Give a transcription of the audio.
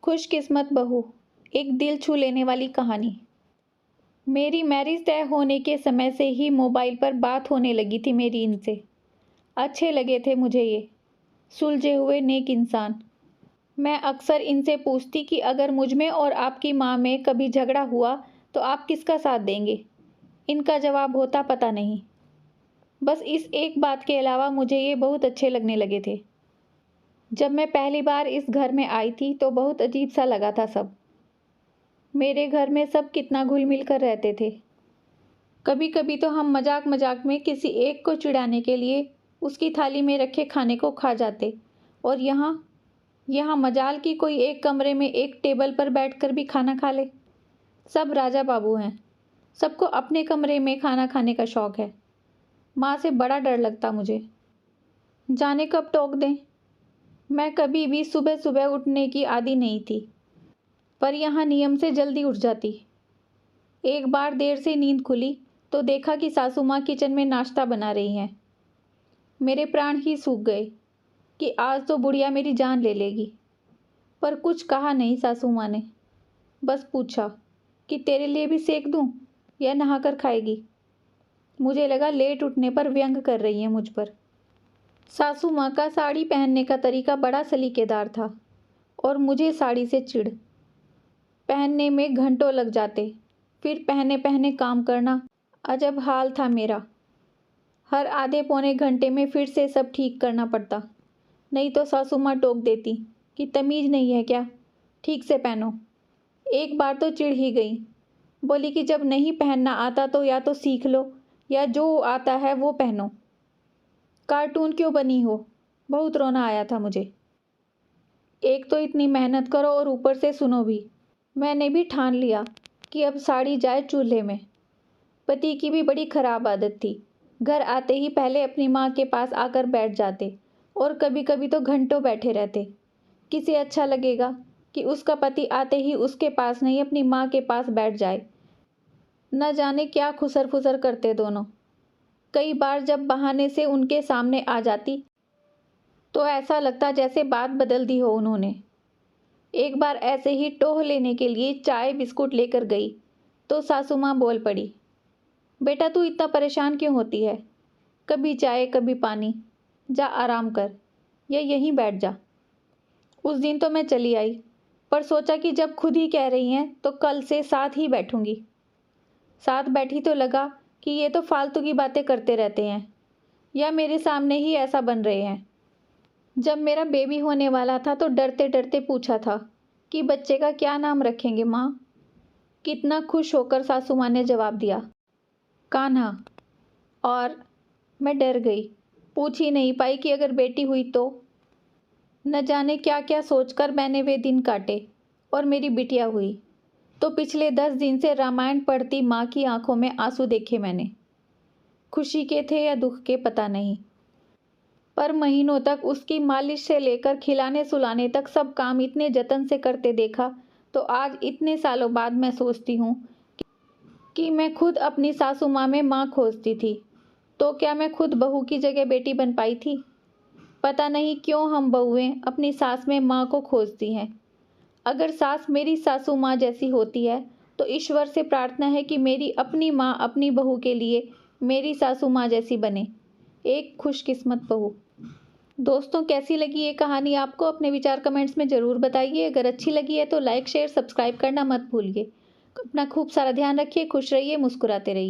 खुशकिस्मत बहू, एक दिल छू लेने वाली कहानी। मेरी मैरिज तय होने के समय से ही मोबाइल पर बात होने लगी थी मेरी इनसे। अच्छे लगे थे मुझे ये सुलझे हुए नेक इंसान। मैं अक्सर इनसे पूछती कि अगर मुझ में और आपकी माँ में कभी झगड़ा हुआ तो आप किसका साथ देंगे। इनका जवाब होता पता नहीं। बस इस एक बात के अलावा मुझे ये बहुत अच्छे लगने लगे थे। जब मैं पहली बार इस घर में आई थी तो बहुत अजीब सा लगा था सब। मेरे घर में सब कितना घुल मिल कर रहते थे। कभी कभी तो हम मजाक मजाक में किसी एक को चिढ़ाने के लिए उसकी थाली में रखे खाने को खा जाते, और यहाँ मजाल की कोई एक कमरे में एक टेबल पर बैठकर भी खाना खा ले। सब राजा बाबू हैं, सबको अपने कमरे में खाना खाने का शौक है। माँ से बड़ा डर लगता मुझे, जाने कब टोक दें। मैं कभी भी सुबह सुबह उठने की आदी नहीं थी, पर यहाँ नियम से जल्दी उठ जाती। एक बार देर से नींद खुली तो देखा कि सासू माँ किचन में नाश्ता बना रही हैं। मेरे प्राण ही सूख गए कि आज तो बुढ़िया मेरी जान ले लेगी। पर कुछ कहा नहीं सासू माँ ने, बस पूछा कि तेरे लिए भी सेक दूँ या नहाकर खाएगी। मुझे लगा लेट उठने पर व्यंग कर रही हैं मुझ पर। सासू माँ का साड़ी पहनने का तरीका बड़ा सलीकेदार था और मुझे साड़ी से चिढ़। पहनने में घंटों लग जाते, फिर पहने पहने काम करना, अजब हाल था मेरा। हर आधे पौने घंटे में फिर से सब ठीक करना पड़ता, नहीं तो सासू माँ टोक देती कि तमीज़ नहीं है क्या, ठीक से पहनो। एक बार तो चिढ़ ही गई, बोली कि जब नहीं पहनना आता तो या तो सीख लो या जो आता है वो पहनो। कार्टून क्यों बनी हो। बहुत रोना आया था मुझे। एक तो इतनी मेहनत करो और ऊपर से सुनो भी। मैंने भी ठान लिया कि अब साड़ी जाए चूल्हे में। पति की भी बड़ी खराब आदत थी, घर आते ही पहले अपनी माँ के पास आकर बैठ जाते और कभी कभी तो घंटों बैठे रहते। किसे अच्छा लगेगा कि उसका पति आते ही उसके पास नहीं अपनी माँ के पास बैठ जाए। न जाने क्या खुसर फुसर करते दोनों। कई बार जब बहाने से उनके सामने आ जाती तो ऐसा लगता जैसे बात बदल दी हो उन्होंने। एक बार ऐसे ही टोह लेने के लिए चाय बिस्कुट लेकर गई तो सासू माँ बोल पड़ी, बेटा तू इतना परेशान क्यों होती है, कभी चाय कभी पानी, जा आराम कर या यहीं बैठ जा। उस दिन तो मैं चली आई, पर सोचा कि जब खुद ही कह रही हैं तो कल से साथ ही बैठूंगी। साथ बैठी तो लगा कि ये तो फालतू की बातें करते रहते हैं या मेरे सामने ही ऐसा बन रहे हैं। जब मेरा बेबी होने वाला था तो डरते डरते पूछा था कि बच्चे का क्या नाम रखेंगे माँ। कितना खुश होकर सासू माँ ने जवाब दिया, कान्हा। और मैं डर गई, पूछ ही नहीं पाई कि अगर बेटी हुई तो। न जाने क्या क्या सोचकर मैंने वे दिन काटे और मेरी बिटिया हुई तो पिछले 10 दिन से रामायण पढ़ती माँ की आंखों में आंसू देखे मैंने। खुशी के थे या दुख के पता नहीं, पर महीनों तक उसकी मालिश से लेकर खिलाने सुलाने तक सब काम इतने जतन से करते देखा तो आज इतने सालों बाद मैं सोचती हूँ कि मैं खुद अपनी सासू माँ में माँ खोजती थी तो क्या मैं खुद बहू की जगह बेटी बन पाई थी। पता नहीं क्यों हम बहुएं अपनी सास में माँ को खोजती हैं। अगर सास मेरी सासू माँ जैसी होती है तो ईश्वर से प्रार्थना है कि मेरी अपनी माँ अपनी बहू के लिए मेरी सासू माँ जैसी बने। एक खुशकिस्मत बहू। दोस्तों, कैसी लगी ये कहानी आपको? अपने विचार कमेंट्स में ज़रूर बताइए। अगर अच्छी लगी है तो लाइक शेयर सब्सक्राइब करना मत भूलिए। अपना खूब सारा ध्यान रखिए, खुश रहिए, मुस्कुराते रहिए।